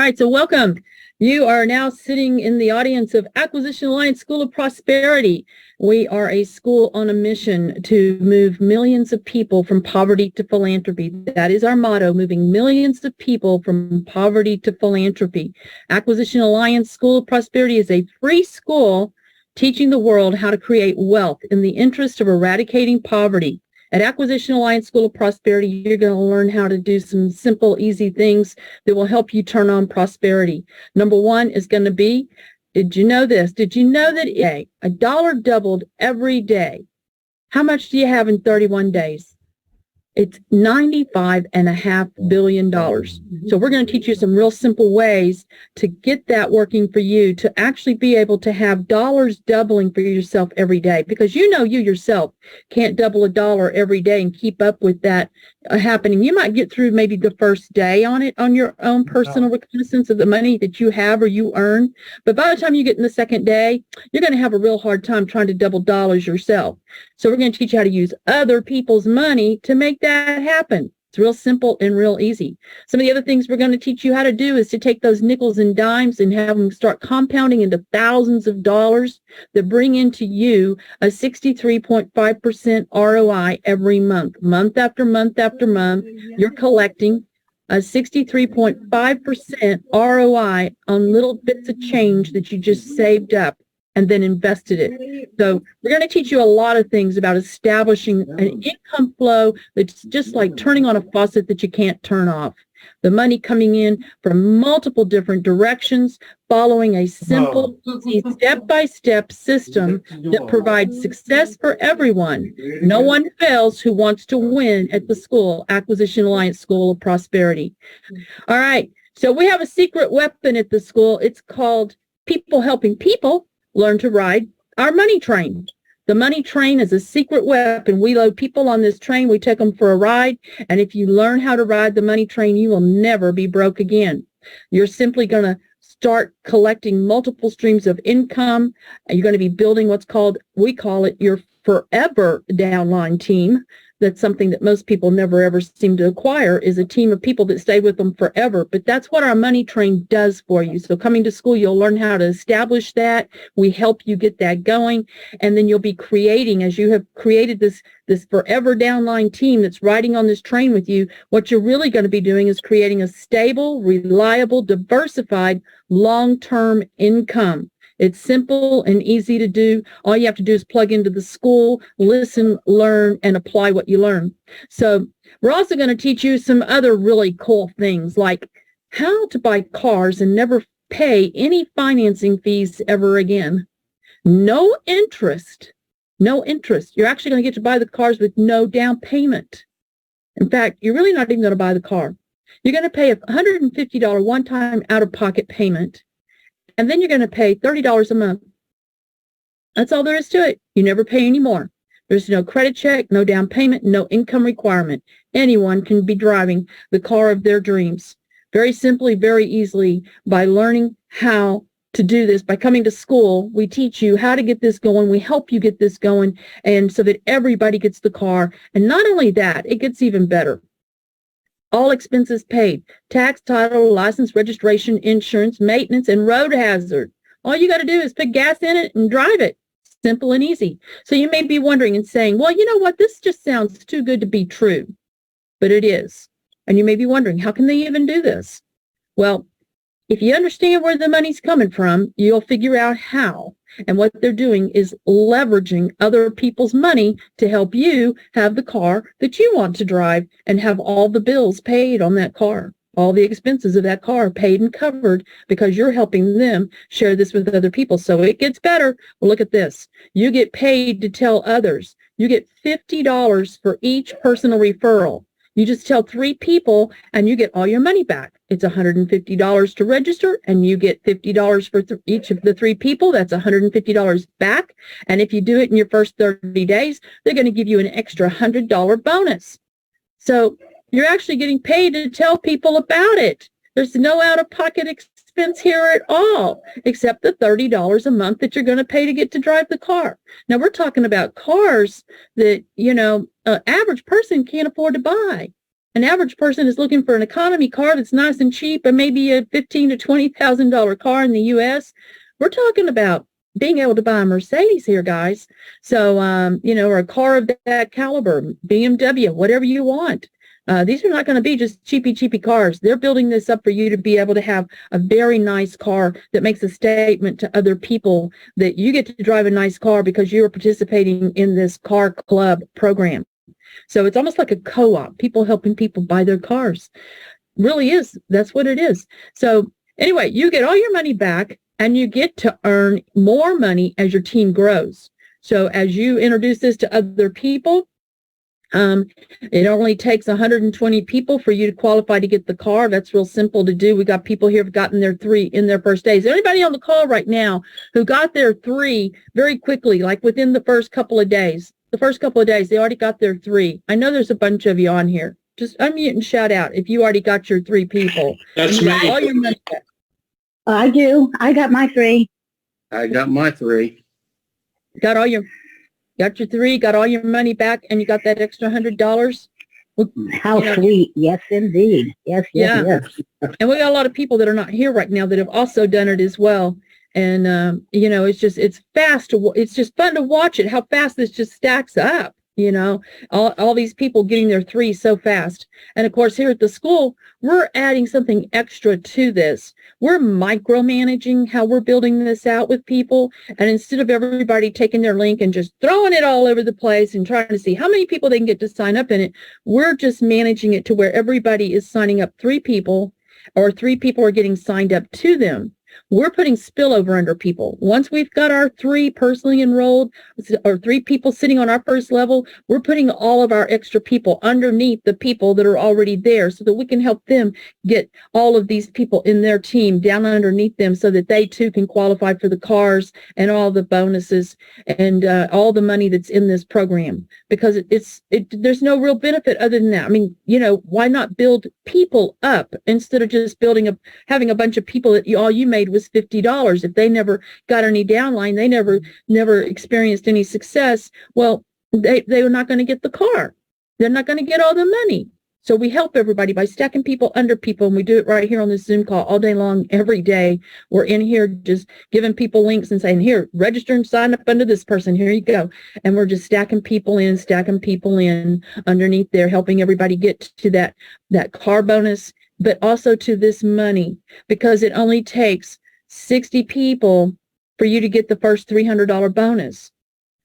right, so welcome. You are now sitting in the audience of Acquisition Alliance School of Prosperity. We are a school on a mission to move millions of people from poverty to philanthropy. That is our motto, moving millions of people from poverty to philanthropy. Acquisition Alliance School of Prosperity is a free school teaching the world how to create wealth in the interest of eradicating poverty. At Acquisition Alliance School of Prosperity, you're going to learn how to do some simple, easy things that will help you turn on prosperity. Number one is going to be, did you know this? Did you know that a dollar doubled every day? How much do you have in 31 days? It's $95.5 billion. So we're going to teach you some real simple ways to get that working for you, to actually be able to have dollars doubling for yourself every day, because you know you yourself can't double a dollar every day and keep up with that happening. You might get through maybe the first day on it on your own personal reconnaissance of the money that you have or you earn. But by the time you get in the second day, you're going to have a real hard time trying to double dollars yourself. So we're going to teach you how to use other people's money to make that happen. It's real simple and real easy. Some of the other things we're going to teach you how to do is to take those nickels and dimes and have them start compounding into thousands of dollars that bring into you a 63.5% ROI every month. Month after month after month, you're collecting a 63.5% ROI on little bits of change that you just saved up and then invested it. So we're going to teach you a lot of things about establishing an income flow that's just like turning on a faucet that you can't turn off. The money coming in from multiple different directions, following a simple, easy, step-by-step system that provides success for everyone. No one fails who wants to win at the school, Acquisition Alliance School of Prosperity. All right, so we have a secret weapon at the school. It's called People Helping People Learn to Ride Our Money Train. The money train is a secret weapon. We load people on this train. We take them for a ride. And if you learn how to ride the money train, you will never be broke again. You're simply going to start collecting multiple streams of income. And you're going to be building what's called, we call it your forever downline team. That's something that most people never ever seem to acquire, is a team of people that stay with them forever. But that's what our money train does for you. So coming to school, you'll learn how to establish that. We help you get that going. And then you'll be creating, as you have created this forever downline team that's riding on this train with you, what you're really going to be doing is creating a stable, reliable, diversified, long-term income. It's simple and easy to do. All you have to do is plug into the school, listen, learn, and apply what you learn. So we're also going to teach you some other really cool things, like how to buy cars and never pay any financing fees ever again. No interest. No interest. You're actually going to get to buy the cars with no down payment. In fact, you're really not even going to buy the car. You're going to pay a $150 one-time out-of-pocket payment. And then you're going to pay $30 a month. That's all there is to it. You never pay any more. There's no credit check, no down payment, no income requirement. Anyone can be driving the car of their dreams. Very simply, very easily, by learning how to do this. By coming to school, we teach you how to get this going. We help you get this going, and so that everybody gets the car. And not only that, it gets even better. All expenses paid, tax, title, license, registration, insurance, maintenance, and road hazard. All you got to do is put gas in it and drive it. Simple and easy. So you may be wondering and saying, well, you know what? This just sounds too good to be true. But it is. And you may be wondering, how can they even do this? Well, if you understand where the money's coming from, you'll figure out how. And what they're doing is leveraging other people's money to help you have the car that you want to drive and have all the bills paid on that car, all the expenses of that car paid and covered, because you're helping them share this with other people. So it gets better. Well, look at this. You get paid to tell others. You get $50 for each personal referral. You just tell 3 people and you get all your money back. It's $150 to register, and you get $50 for each of the 3 people. That's $150 back. And if you do it in your first 30 days, they're going to give you an extra $100 bonus. So you're actually getting paid to tell people about it. There's no out-of-pocket expense here at all, except the $30 a month that you're going to pay to get to drive the car. Now, we're talking about cars that, average person can't afford to buy. An average person is looking for an economy car that's nice and cheap and maybe a $15,000 to $20,000 car in the U.S. We're talking about being able to buy a Mercedes here, guys. So, or a car of that caliber, BMW, whatever you want. These are not going to be just cheapy cars. They're building this up for you to be able to have a very nice car that makes a statement to other people that you get to drive a nice car because you're participating in this car club program. So it's almost like a co-op, people helping people buy their cars. Really is. That's what it is. So anyway, you get all your money back and you get to earn more money as your team grows. So as you introduce this to other people, it only takes 120 people for you to qualify to get the car. That's real simple to do. We got people here who've gotten their 3 in their first days. Anybody on the call right now who got their 3 very quickly, like within the first couple of days? The first couple of days, they already got their 3. I know there's a bunch of you on here. Just unmute and shout out if you already got your 3 people. That's you me. all your money back. I do. I got my 3. I got my 3. Got your 3, got all your money back, and you got that extra $100. How sweet. Yes, indeed. Yes. And we got a lot of people that are not here right now that have also done it as well. And, it's fast. It's just fun to watch it, how fast this just stacks up. All these people getting their 3 so fast. And of course, here at the school, we're adding something extra to this. We're micromanaging how we're building this out with people. And instead of everybody taking their link and just throwing it all over the place and trying to see how many people they can get to sign up in it, we're just managing it to where everybody is signing up 3 people, or 3 people are getting signed up to them. We're putting spillover under people. Once we've got our 3 personally enrolled, or 3 people sitting on our first level, we're putting all of our extra people underneath the people that are already there so that we can help them get all of these people in their team down underneath them so that they too can qualify for the cars and all the bonuses and all the money that's in this program. Because there's no real benefit other than that. I mean, why not build people up instead of just having a bunch of people that all you made was $50. If they never got any downline, they never experienced any success, well, they were not going to get the car. They're not going to get all the money. So we help everybody by stacking people under people, and we do it right here on this Zoom call all day long, every day. We're in here just giving people links and saying, here, register and sign up under this person. Here you go. And we're just stacking people in underneath there, helping everybody get to that car bonus, but also to this money, because it only takes 60 people for you to get the first $300 bonus.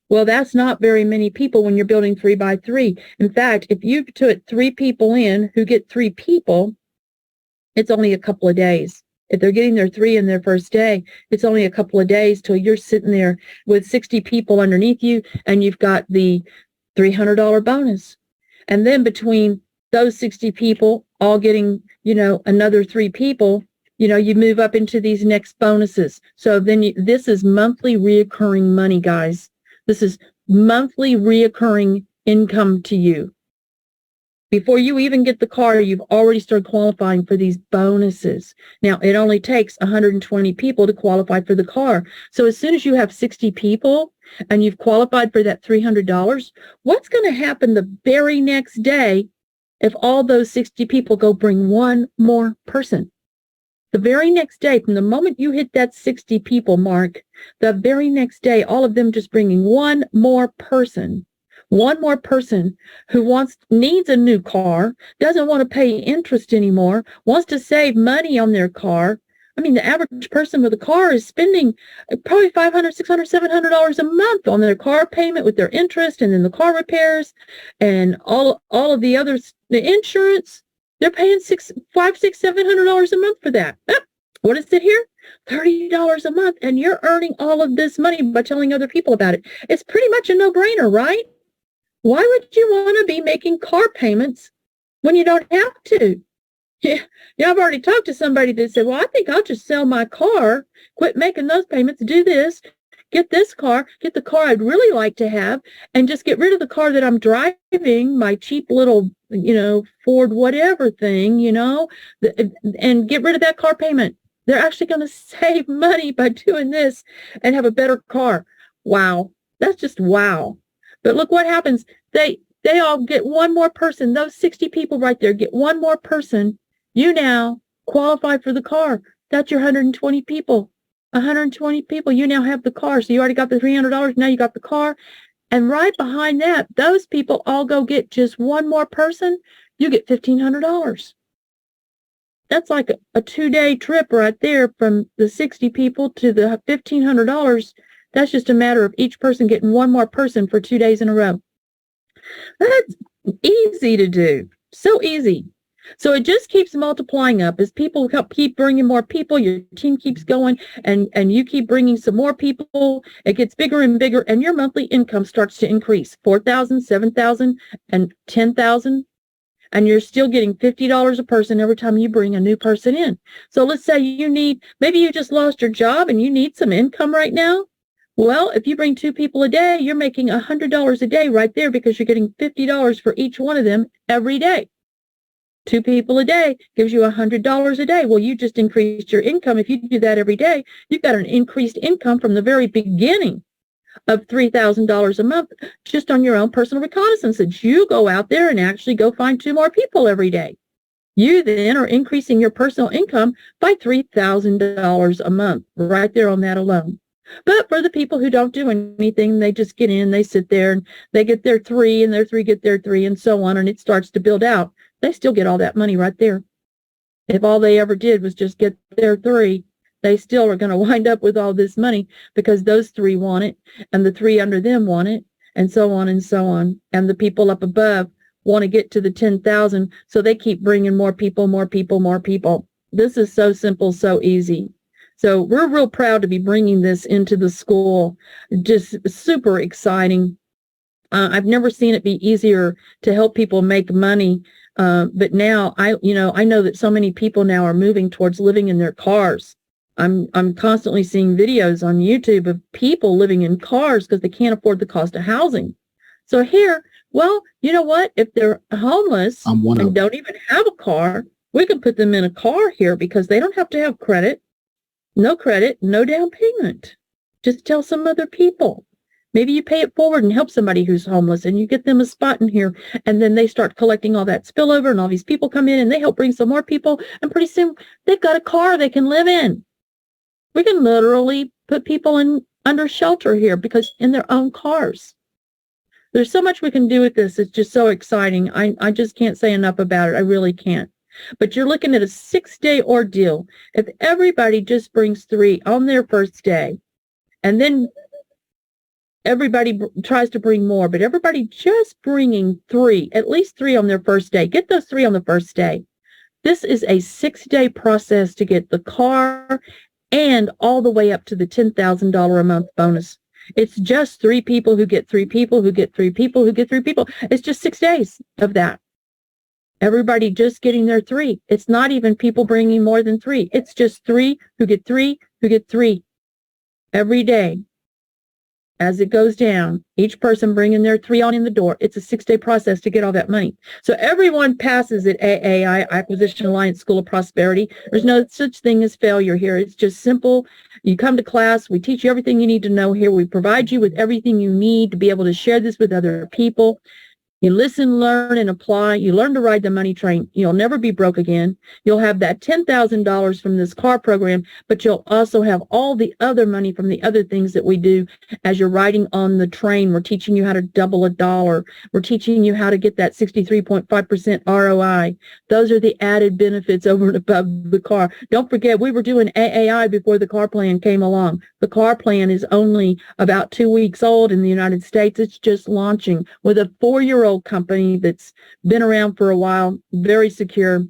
Well, that's not very many people when you're building 3 by 3. In fact, if you put 3 people in who get 3 people, it's only a couple of days. If they're getting their 3 in their first day, it's only a couple of days till you're sitting there with 60 people underneath you and you've got the $300 bonus. And then between those 60 people all getting, another 3 people, you move up into these next bonuses. So then this is monthly reoccurring money, guys. This is monthly reoccurring income to you. Before you even get the car, you've already started qualifying for these bonuses. Now, it only takes 120 people to qualify for the car. So as soon as you have 60 people and you've qualified for that $300, what's going to happen the very next day if all those 60 people go bring one more person? The very next day, from the moment you hit that 60 people mark, the very next day, all of them just bringing one more person who needs a new car, doesn't want to pay interest anymore, wants to save money on their car. I mean, the average person with a car is spending probably $500, $600, $700 a month on their car payment with their interest, and then the car repairs and all of the others, the insurance. They're paying $500, $600, $700 a month for that. What is it here? $30 a month, and you're earning all of this money by telling other people about it. It's pretty much a no-brainer, right? Why would you want to be making car payments when you don't have to? Yeah, I've already talked to somebody that said, well, I think I'll just sell my car, quit making those payments, do this, get this car, get the car I'd really like to have, and just get rid of the car that I'm driving, my cheap little, Ford whatever thing, and get rid of that car payment. They're actually going to save money by doing this and have a better car. Wow. That's just wow. But look what happens. They all get one more person. Those 60 people right there get one more person. You now qualify for the car. That's your 120 people. 120 people. You now have the car. So you already got the $300. Now you got the car. And right behind that, those people all go get just one more person. You get $1,500. That's like a 2-day trip right there from the 60 people to the $1,500. That's just a matter of each person getting one more person for 2 days in a row. That's easy to do. So easy. So it just keeps multiplying up as people keep bringing more people. Your team keeps going and you keep bringing some more people. It gets bigger and bigger and your monthly income starts to increase. 4,000, 7,000, and 10,000. And you're still getting $50 a person every time you bring a new person in. So let's say maybe you just lost your job and you need some income right now. Well, if you bring 2 people a day, you're making $100 a day right there because you're getting $50 for each one of them every day. 2 people a day gives you $100 a day. Well, you just increased your income. If you do that every day, you've got an increased income from the very beginning of $3,000 a month just on your own personal reconnaissance. You go out there and actually go find 2 more people every day. You then are increasing your personal income by $3,000 a month right there on that alone. But for the people who don't do anything, they just get in, they sit there and they get their 3 and their 3 get their 3 and so on. And it starts to build out. They still get all that money right there. If all they ever did was just get their 3, they still are going to wind up with all this money because those 3 want it and the 3 under them want it and so on and so on. And the people up above want to get to the 10,000. So they keep bringing more people, more people, more people. This is so simple, so easy. So we're real proud to be bringing this into the school. Just super exciting. I've never seen it be easier to help people make money. But now I know that so many people now are moving towards living in their cars. I'm constantly seeing videos on YouTube of people living in cars because they can't afford the cost of housing. So here, well, you know what? If they're homeless and don't even have a car, we can put them in a car here because they don't have to have credit, no down payment. Just tell some other people. Maybe you pay it forward and help somebody who's homeless and you get them a spot in here and then they start collecting all that spillover and all these people come in and they help bring some more people and pretty soon they've got a car they can live in. We can literally put people in under shelter here because in their own cars. There's so much we can do with this. It's just so exciting. I just can't say enough about it. I really can't. But you're looking at a 6-day ordeal. If everybody just brings 3 on their first day and then everybody tries to bring more, but everybody just bringing 3, at least 3 on their first day. Get those 3 on the first day. This is a 6-day process to get the car and all the way up to the $10,000 a month bonus. It's just 3 people who get 3 people who get 3 people who get 3 people. It's just 6 days of that. Everybody just getting their 3. It's not even people bringing more than 3. It's just 3 who get 3 who get 3 every day. As it goes down, each person bringing their 3 on in the door. It's a 6-day process to get all that money. So everyone passes at AAI, Acquisition Alliance School of Prosperity. There's no such thing as failure here. It's just simple. You come to class. We teach you everything you need to know here. We provide you with everything you need to be able to share this with other people. You listen, learn, and apply. You learn to ride the money train. You'll never be broke again. You'll have that $10,000 from this car program, but you'll also have all the other money from the other things that we do as you're riding on the train. We're teaching you how to double a dollar. We're teaching you how to get that 63.5% ROI. Those are the added benefits over and above the car. Don't forget, we were doing AAI before the car plan came along. The car plan is only about 2 weeks old in the United States. It's just launching with a 4-year-old company that's been around for a while, very secure,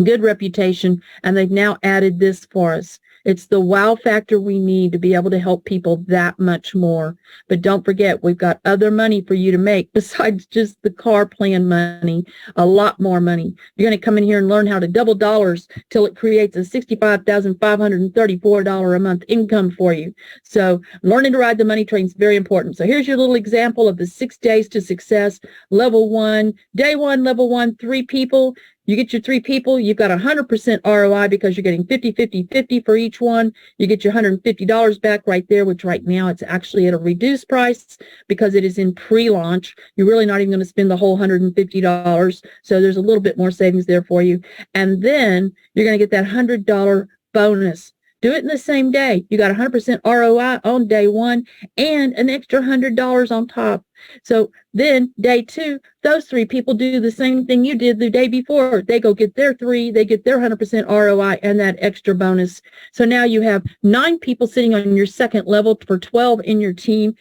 good reputation, and they've now added this for us. It's the wow factor we need to be able to help people that much more. But don't forget, we've got other money for you to make besides just the car plan money, a lot more money. You're going to come in here and learn how to double dollars till it creates a $65,534 a month income for you. So learning to ride the money train is very important. So here's your little example of the 6 days to success. Level 1, day 1, level 1, 3 people. You get your 3 people, you've got 100% ROI because you're getting 50, 50, 50 for each one. You get your $150 back right there, which right now it's actually at a reduced price because it is in pre-launch. You're really not even going to spend the whole $150. So there's a little bit more savings there for you. And then you're going to get that $100 bonus. Do it in the same day. You got 100% ROI on day 1 and an extra $100 on top. So then day 2, those 3 people do the same thing you did the day before. They go get their 3, they get their 100% ROI and that extra bonus. So now you have 9 people sitting on your second level for 12 in your team.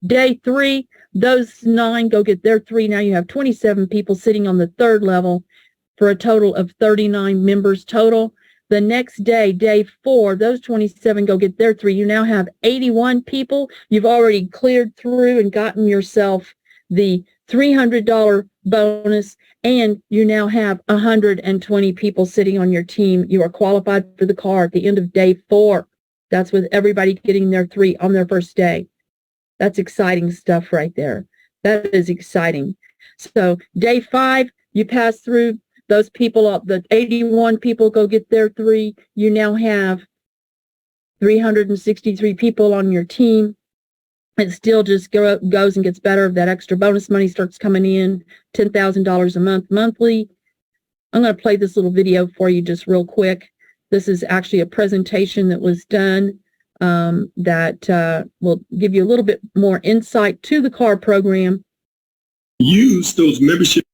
Day 3, those 9 go get their 3. Now you have 27 people sitting on the third level for a total of 39 members total. The next day, day 4, those 27 go get their 3. You now have 81 people. You've already cleared through and gotten yourself the $300 bonus, and you now have 120 people sitting on your team. You are qualified for the car at the end of day 4. That's with everybody getting their 3 on their first day. That's exciting stuff right there. That is exciting. So day 5, you pass through. Those people, the 81 people go get their 3. You now have 363 people on your team. It still just goes and gets better. That extra bonus money starts coming in, $10,000 a month monthly. I'm going to play this little video for you just real quick. This is actually a presentation that was done that will give you a little bit more insight to the car program. Use those membership.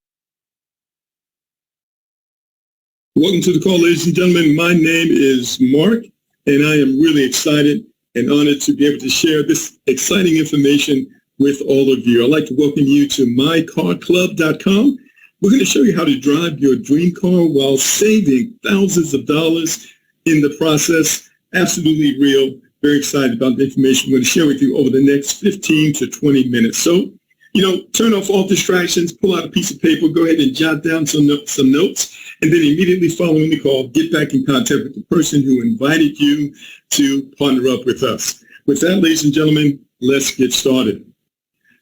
Welcome to the call, ladies and gentlemen. My name is Mark, and I am really excited and honored to be able to share this exciting information with all of you. I'd like to welcome you to mycarclub.com. We're going to show you how to drive your dream car while saving thousands of dollars in the process. Absolutely real. Very excited about the information we're going to share with you over the next 15 to 20 minutes. So, turn off all distractions, pull out a piece of paper, go ahead and jot down some notes, and then immediately following the call, get back in contact with the person who invited you to partner up with us. With that, ladies and gentlemen, let's get started.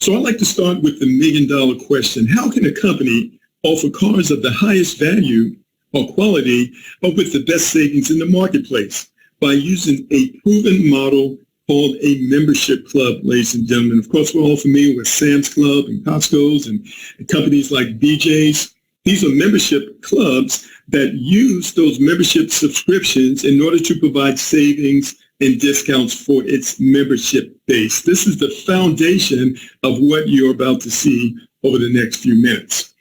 So I'd like to start with the million-dollar question. How can a company offer cars of the highest value or quality, but with the best savings in the marketplace? By using a proven model called a membership club, ladies and gentlemen. Of course, we're all familiar with Sam's Club and Costco's and companies like BJ's. These are membership clubs that use those membership subscriptions in order to provide savings and discounts for its membership base. This is the foundation of what you're about to see over the next few minutes.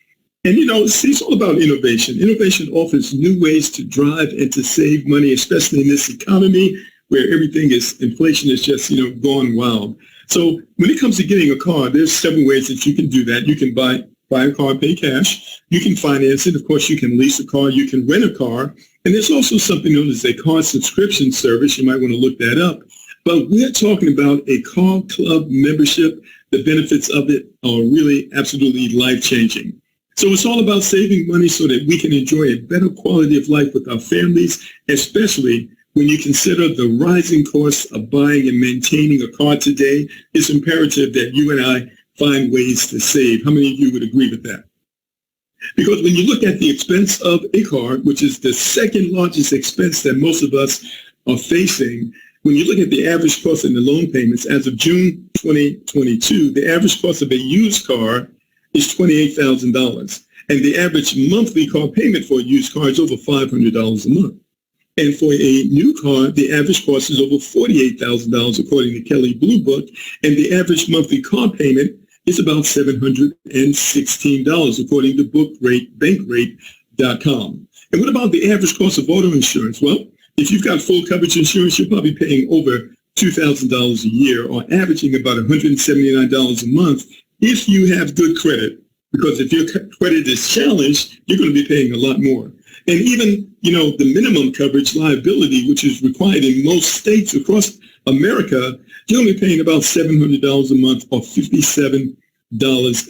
And, it's all about innovation. Innovation offers new ways to drive and to save money, especially in this economy where inflation is just, going wild. So when it comes to getting a car, there's several ways that you can do that. You can buy a car, pay cash. You can finance it. Of course, you can lease a car. You can rent a car. And there's also something known as a car subscription service. You might want to look that up. But we're talking about a car club membership. The benefits of it are really absolutely life-changing. So it's all about saving money so that we can enjoy a better quality of life with our families, especially when you consider the rising costs of buying and maintaining a car today. It's imperative that you and I find ways to save. How many of you would agree with that? Because when you look at the expense of a car, which is the second largest expense that most of us are facing, when you look at the average cost and the loan payments, as of June 2022, the average cost of a used car is $28,000. And the average monthly car payment for a used car is over $500 a month. And for a new car, the average cost is over $48,000 according to Kelley Blue Book, and the average monthly car payment is about $716 according to bankrate.com. And what about the average cost of auto insurance? Well, if you've got full coverage insurance, you're probably paying over $2,000 a year, or averaging about $179 a month if you have good credit. Because if your credit is challenged, you're going to be paying a lot more. And even, the minimum coverage liability, which is required in most states across America, you're only paying about $700 a month or $57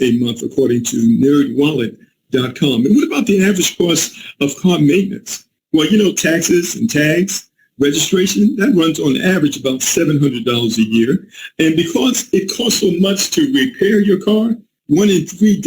a month, according to nerdwallet.com. And what about the average cost of car maintenance? Well, taxes and tags, registration, that runs on average about $700 a year. And because it costs so much to repair your car, 1 in 3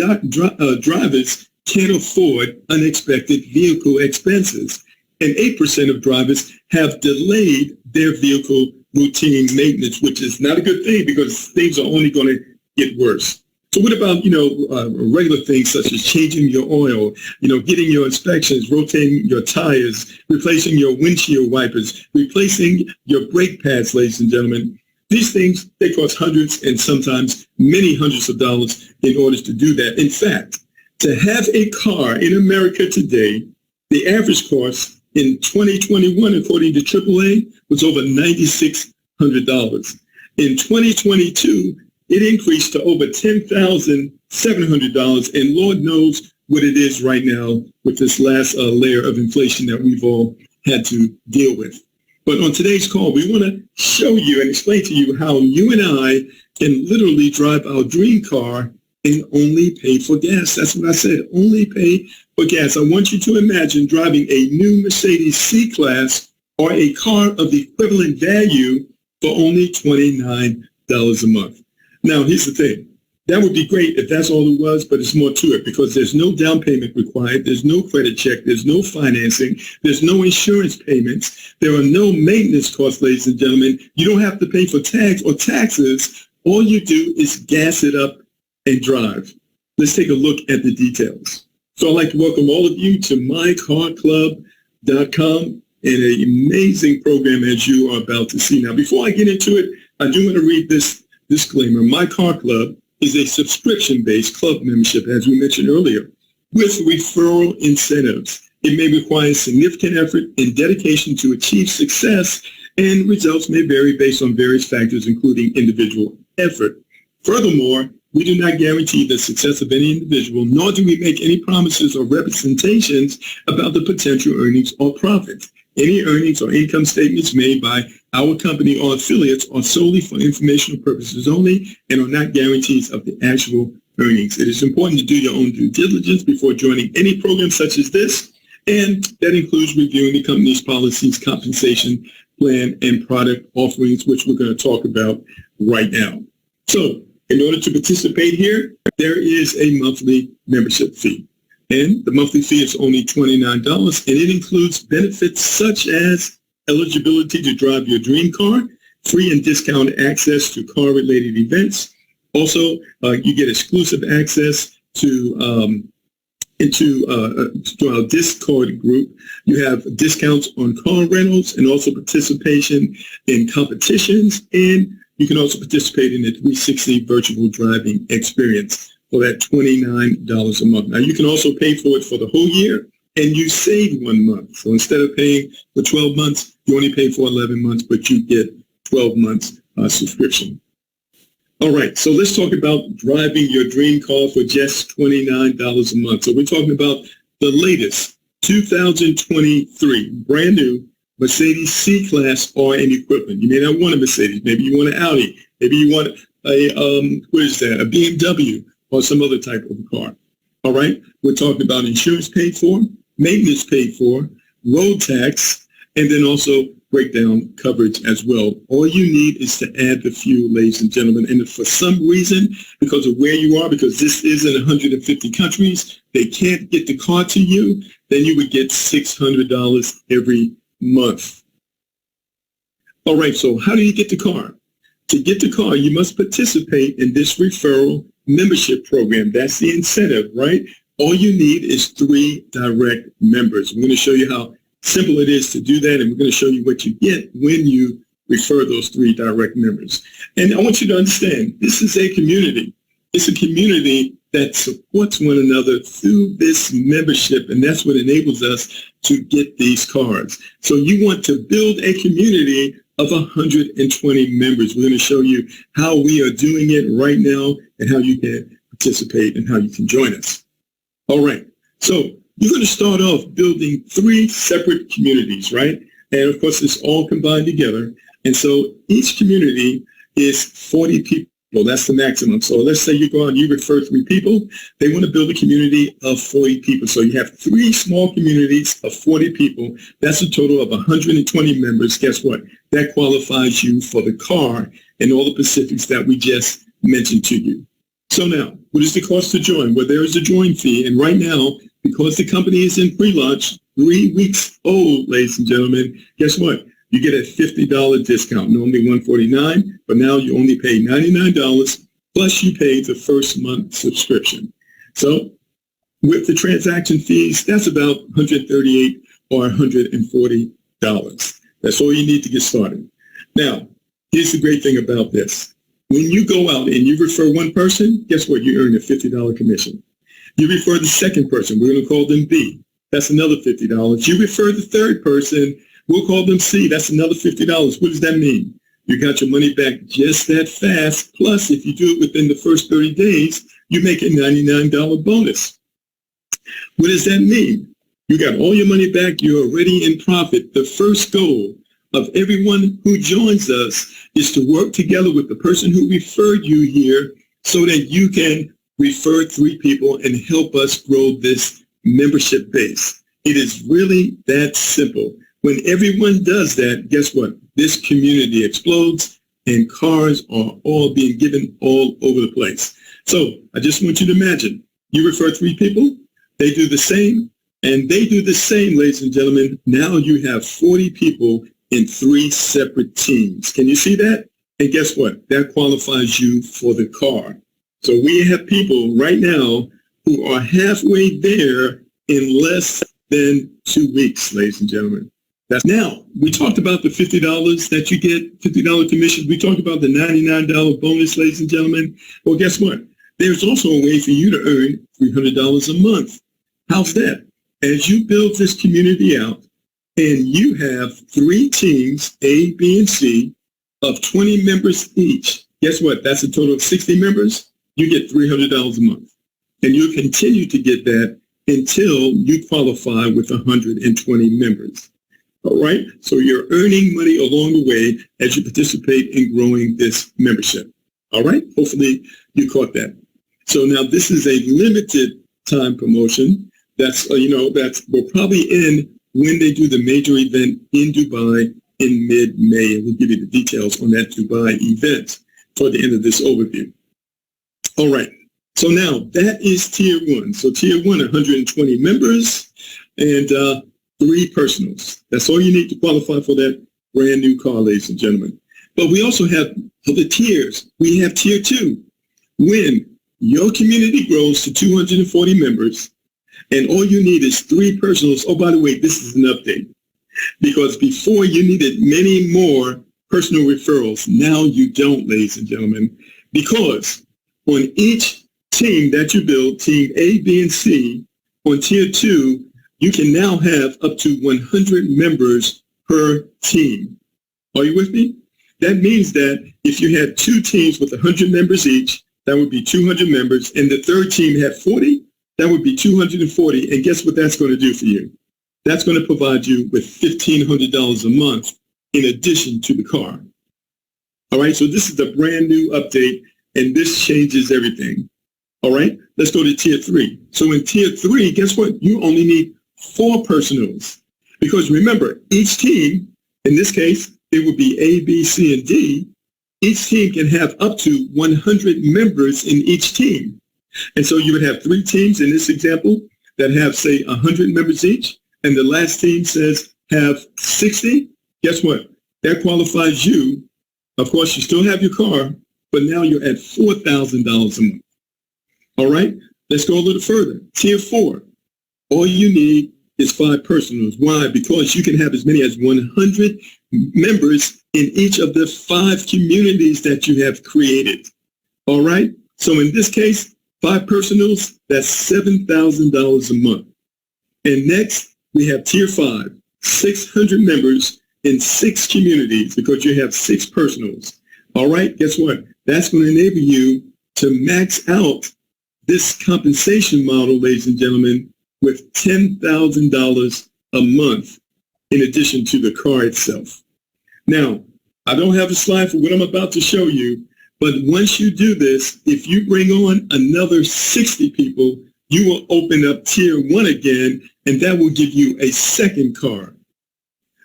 drivers can't afford unexpected vehicle expenses. And 8% of drivers have delayed their vehicle routine maintenance, which is not a good thing because things are only going to get worse. So what about, regular things such as changing your oil, getting your inspections, rotating your tires, replacing your windshield wipers, replacing your brake pads, ladies and gentlemen. These things, they cost hundreds and sometimes many hundreds of dollars in order to do that. In fact, to have a car in America today, the average cost in 2021, according to AAA, was over $9,600. In 2022, it increased to over $10,700, and Lord knows what it is right now with this last layer of inflation that we've all had to deal with. But on today's call, we want to show you and explain to you how you and I can literally drive our dream car and only pay for gas. That's what I said, only pay for gas. I want you to imagine driving a new Mercedes C-Class or a car of the equivalent value for only $29 a month. Now, here's the thing. That would be great if that's all it was, but it's more to it because there's no down payment required. There's no credit check. There's no financing. There's no insurance payments. There are no maintenance costs, ladies and gentlemen. You don't have to pay for tags or taxes. All you do is gas it up and drive. Let's take a look at the details. So I'd like to welcome all of you to mycarclub.com and an amazing program as you are about to see. Now, before I get into it, I do want to read this disclaimer. My Car Club is a subscription-based club membership, as we mentioned earlier, with referral incentives. It may require significant effort and dedication to achieve success, and results may vary based on various factors, including individual effort. Furthermore, we do not guarantee the success of any individual, nor do we make any promises or representations about the potential earnings or profits. Any earnings or income statements made by our company or affiliates are solely for informational purposes only and are not guarantees of the actual earnings. It is important to do your own due diligence before joining any program such as this, and that includes reviewing the company's policies, compensation plan, and product offerings, which we're going to talk about right now. So, in order to participate here, there is a monthly membership fee. And the monthly fee is only $29, and it includes benefits such as eligibility to drive your dream car, free and discounted access to car-related events. Also, you get exclusive access to our Discord group. You have discounts on car rentals and also participation in competitions, and you can also participate in the 360 virtual driving experience for that $29 a month. Now, you can also pay for it for the whole year, and you save 1 month. So instead of paying for 12 months, you only pay for 11 months, but you get 12 months subscription. All right, so let's talk about driving your dream car for just $29 a month. So we're talking about the latest 2023 brand new Mercedes C-Class or an equivalent. You may not want a Mercedes. Maybe you want an Audi. Maybe you want a BMW or some other type of car. All right? We're talking about insurance paid for, maintenance paid for, road tax, and then also breakdown coverage as well. All you need is to add the fuel, ladies and gentlemen. And if for some reason, because of where you are, because this is in 150 countries, they can't get the car to you, then you would get $600 every month. All right, so how do you get the car? To get the car, you must participate in this referral membership program. That's the incentive, right? All you need is 3 direct members. I'm going to show you how simple it is to do that, and we're going to show you what you get when you refer those 3 direct members. And I want you to understand, this is a community. It's a community that supports one another through this membership, and that's what enables us to get these cars. So you want to build a community of 120 members. We're going to show you how we are doing it right now and how you can participate and how you can join us. All right. So you're going to start off building 3 separate communities, right? And of course, it's all combined together. And so each community is 40 people. That's the maximum. So let's say you go out and you refer 3 people. They want to build a community of 40 people. So you have 3 small communities of 40 people. That's a total of 120 members. Guess what? That qualifies you for the car and all the specifics that we just mentioned to you. So now, what is the cost to join? Well, there is a join fee. And right now, because the company is in pre-launch, 3 weeks old, ladies and gentlemen, guess what? You get a $50 discount, normally $149, but now you only pay $99, plus you pay the first month subscription. So with the transaction fees, that's about $138 or $140. That's all you need to get started. Now, here's the great thing about this. When you go out and you refer one person, guess what? You earn a $50 commission. You refer the second person, we're going to call them B. That's another $50. You refer the third person, we'll call them C. That's another $50. What does that mean? You got your money back just that fast. Plus, if you do it within the first 30 days, you make a $99 bonus. What does that mean? You got all your money back. You're already in profit. The first goal of everyone who joins us is to work together with the person who referred you here so that you can refer 3 people and help us grow this membership base. It is really that simple. When everyone does that, guess what? This community explodes and cars are all being given all over the place. So I just want you to imagine, you refer 3 people, they do the same, and they do the same, ladies and gentlemen. Now you have 40 people in 3 separate teams. Can you see that? And guess what? That qualifies you for the car. So we have people right now who are halfway there in less than 2 weeks, ladies and gentlemen. Now, we talked about the $50 that you get, $50 commission. We talked about the $99 bonus, ladies and gentlemen. Well, guess what? There's also a way for you to earn $300 a month. How's that? As you build this community out and you have 3 teams, A, B, and C, of 20 members each, guess what? That's a total of 60 members. You get $300 a month. And you'll continue to get that until you qualify with 120 members. All right? So you're earning money along the way as you participate in growing this membership. All right? Hopefully you caught that. So now this is a limited time promotion. That's will probably end when they do the major event in Dubai in mid-May. And we'll give you the details on that Dubai event toward the end of this overview. All right. So now that is Tier 1. So Tier 1, 120 members and 3 personals. That's all you need to qualify for that brand new car, ladies and gentlemen. But we also have other tiers. We have Tier 2. When your community grows to 240 members and all you need is 3 personals. Oh, by the way, this is an update. Because before you needed many more personal referrals. Now you don't, ladies and gentlemen. Because on each team that you build, team A, B, and C, on Tier 2, you can now have up to 100 members per team. Are you with me? That means that if you had 2 teams with 100 members each, that would be 200 members, and the third team had 40, that would be 240. And guess what that's going to do for you? That's going to provide you with $1,500 a month in addition to the car. All right, so this is a brand new update, and this changes everything. All right, let's go to Tier 3. So in Tier 3, guess what? You only need 4 personals. Because remember, each team, in this case, it would be A, B, C, and D. Each team can have up to 100 members in each team. And so you would have 3 teams in this example that have, say, 100 members each, and the last team says have 60. Guess what? That qualifies you. Of course, you still have your car, but now you're at $4,000 a month. All right, let's go a little further. Tier 4, all you need is 5 personals. Why? Because you can have as many as 100 members in each of the 5 communities that you have created. All right, so in this case, 5 personals, that's $7,000 a month. And next, we have Tier 5, 600 members in 6 communities because you have 6 personals. All right, guess what? That's going to enable you to max out this compensation model, ladies and gentlemen, with $10,000 a month in addition to the car itself. Now, I don't have a slide for what I'm about to show you, but once you do this, if you bring on another 60 people, you will open up Tier 1 again, and that will give you a second car.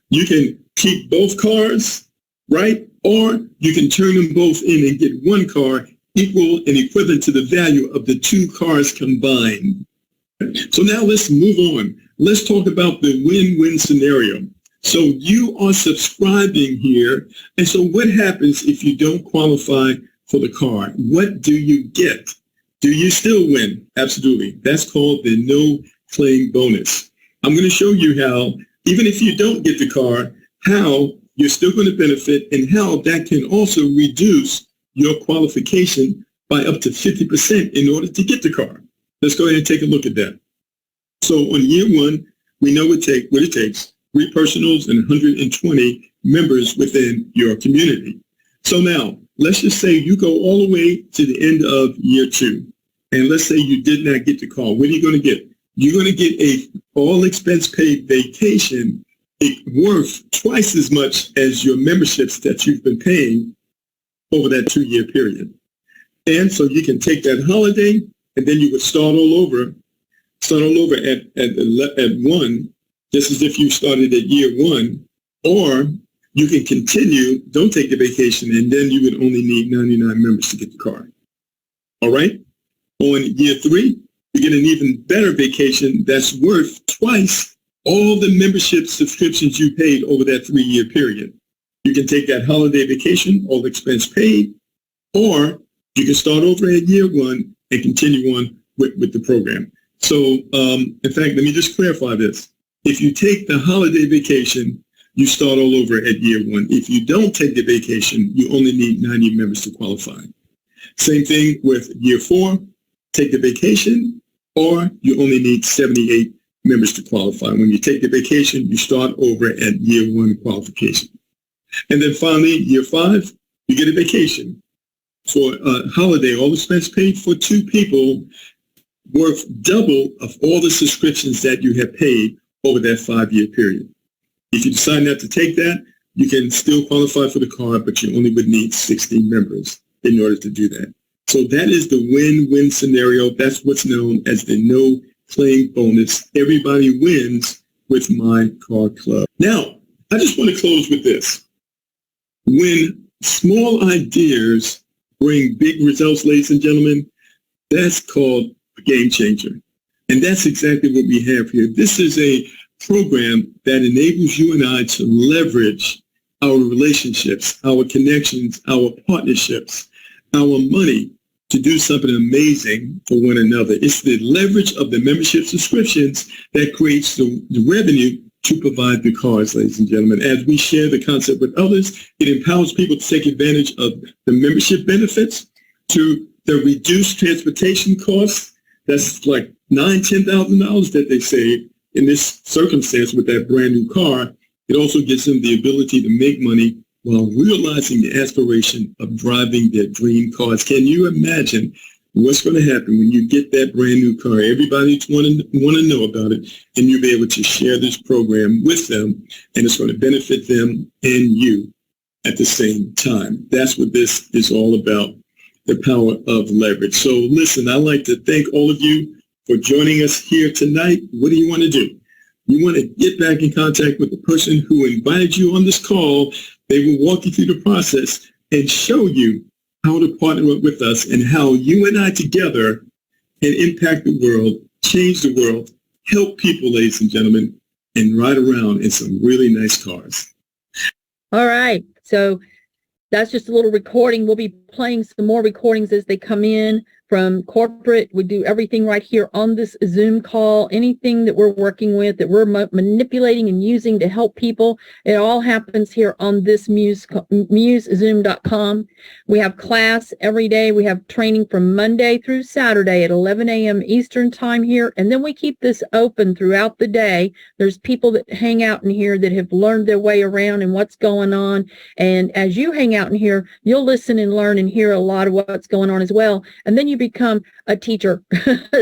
You can keep both cars, right? Or you can turn them both in and get 1 car equal and equivalent to the value of the two cars combined. So now let's move on. Let's talk about the win-win scenario. So you are subscribing here. And so what happens if you don't qualify for the car? What do you get? Do you still win? Absolutely. That's called the no claim bonus. I'm going to show you how, even if you don't get the car, how you're still going to benefit and how that can also reduce your qualification by up to 50% in order to get the car. Let's go ahead and take a look at that. So on year one, we know what it takes, 3 personals and 120 members within your community. So now, let's just say you go all the way to the end of year 2. And let's say you did not get the car. What are you going to get? You're going to get a all expense paid vacation worth twice as much as your memberships that you've been paying over that 2-year period. And so you can take that holiday and then you would start all over at 1, just as if you started at year 1, or you can continue, don't take the vacation, and then you would only need 99 members to get the car. All right? On year 3, you get an even better vacation that's worth twice all the membership subscriptions you paid over that 3-year period. You can take that holiday vacation, all expense paid, or you can start over at year 1 and continue on with the program. So, in fact, let me just clarify this. If you take the holiday vacation, you start all over at year 1. If you don't take the vacation, you only need 90 members to qualify. Same thing with year 4. Take the vacation, or you only need 78 members to qualify. When you take the vacation, you start over at year 1 qualification. And then finally, year 5, you get a vacation for a holiday, all expense paid for 2 people, worth double of all the subscriptions that you have paid over that 5-year period. If you decide not to take that, you can still qualify for the car, but you only would need 60 members in order to do that. So that is the win-win scenario. That's what's known as the no claim bonus. Everybody wins with My Car Club. Now, I just want to close with this. When small ideas bring big results, ladies and gentlemen, that's called a game changer. And that's exactly what we have here. This is a program that enables you and I to leverage our relationships, our connections, our partnerships, our money to do something amazing for one another. It's the leverage of the membership subscriptions that creates the revenue to provide the cars, ladies and gentlemen. As we share the concept with others, it empowers people to take advantage of the membership benefits, to the reduced transportation costs. That's like $9,000, $10,000 that they save in this circumstance with that brand new car. It also gives them the ability to make money while realizing the aspiration of driving their dream cars. Can you imagine what's going to happen when you get that brand new car? Everybody's want to know about it, and you'll be able to share this program with them, and it's going to benefit them and you at the same time. That's what this is all about, the power of leverage. So listen, I'd like to thank all of you for joining us here tonight. What do you want to do? You want to get back in contact with the person who invited you on this call. They will walk you through the process and show you how to partner up with us and how you and I together can impact the world, change the world, help people, ladies and gentlemen, and ride around in some really nice cars. All right. So that's just a little recording. We'll be playing some more recordings as they come in from corporate. We do everything right here on this Zoom call. Anything that we're working with, that we're manipulating and using to help people, it all happens here on this musezoom.com. We have class every day. We have training from Monday through Saturday at 11 a.m. Eastern time here. And then we keep this open throughout the day. There's people that hang out in here that have learned their way around and what's going on. And as you hang out in here, you'll listen and learn and hear a lot of what's going on as well. And then you become a teacher.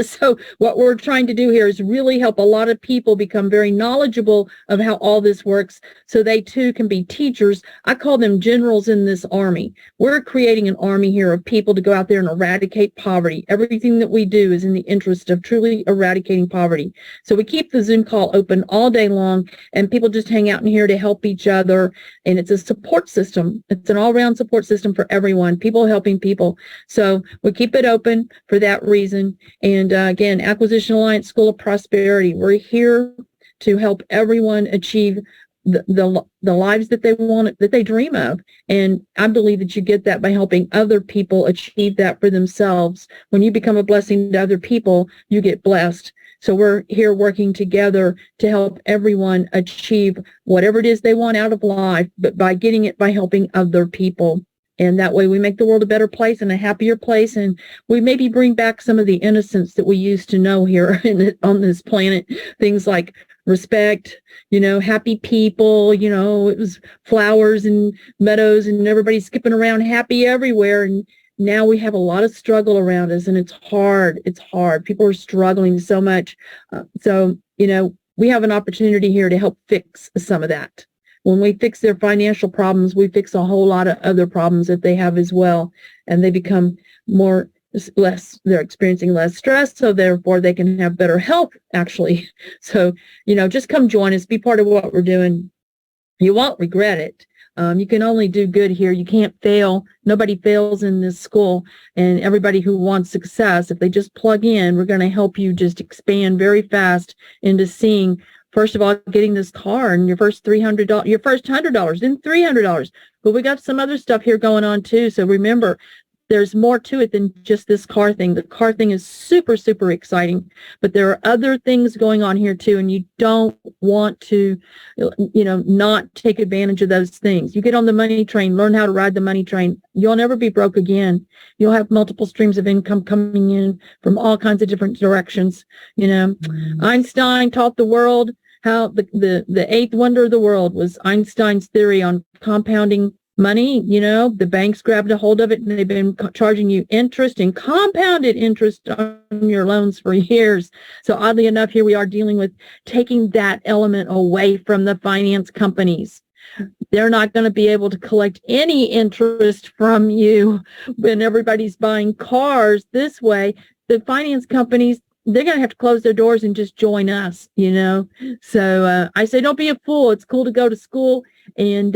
So what we're trying to do here is really help a lot of people become very knowledgeable of how all this works so they too can be teachers. I call them generals in this army. We're creating an army here of people to go out there and eradicate poverty. Everything that we do is in the interest of truly eradicating poverty. So we keep the Zoom call open all day long, and people just hang out in here to help each other. And it's a support system. It's an all-around support system for everyone, people helping people. So we keep it open for that reason. And again, Acquisition Alliance School of Prosperity, we're here to help everyone achieve the lives that they want, that they dream of. And I believe that you get that by helping other people achieve that for themselves. When you become a blessing to other people, you get blessed. So we're here working together to help everyone achieve whatever it is they want out of life, but by getting it by helping other people. And that way we make the world a better place and a happier place. And we maybe bring back some of the innocence that we used to know here on this planet. Things like respect, happy people, it was flowers and meadows and everybody skipping around happy everywhere. And now we have a lot of struggle around us, and it's hard. It's hard. People are struggling so much. So we have an opportunity here to help fix some of that. When we fix their financial problems, we fix a whole lot of other problems that they have as well. And they become they're experiencing less stress. So therefore they can have better health, actually. So, just come join us, be part of what we're doing. You won't regret it. You can only do good here. You can't fail. Nobody fails in this school. And everybody who wants success, if they just plug in, we're going to help you just expand very fast into seeing, first of all, getting this car and your first $100, then $300. But we got some other stuff here going on too. So remember, there's more to it than just this car thing. The car thing is super, super exciting, but there are other things going on here too. And you don't want to, not take advantage of those things. You get on the money train, learn how to ride the money train. You'll never be broke again. You'll have multiple streams of income coming in from all kinds of different directions. Einstein taught the world how the eighth wonder of the world was Einstein's theory on compounding money. The banks grabbed a hold of it, and they've been charging you interest and compounded interest on your loans for years. So oddly enough, here we are dealing with taking that element away from the finance companies. They're not going to be able to collect any interest from you when everybody's buying cars this way. The finance companies, they're going to have to close their doors and just join us, So I say, don't be a fool. It's cool to go to school and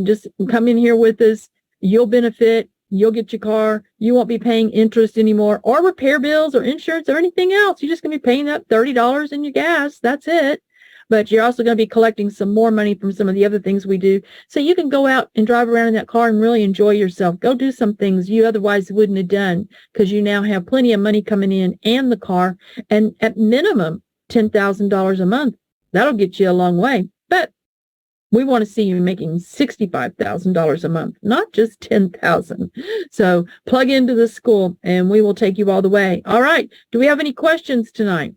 just come in here with us. You'll benefit. You'll get your car. You won't be paying interest anymore or repair bills or insurance or anything else. You're just going to be paying that $30 in your gas. That's it. But you're also going to be collecting some more money from some of the other things we do. So you can go out and drive around in that car and really enjoy yourself. Go do some things you otherwise wouldn't have done because you now have plenty of money coming in and the car. And at minimum, $10,000 a month. That'll get you a long way. But we want to see you making $65,000 a month, not just $10,000. So plug into the school and we will take you all the way. All right. Do we have any questions tonight?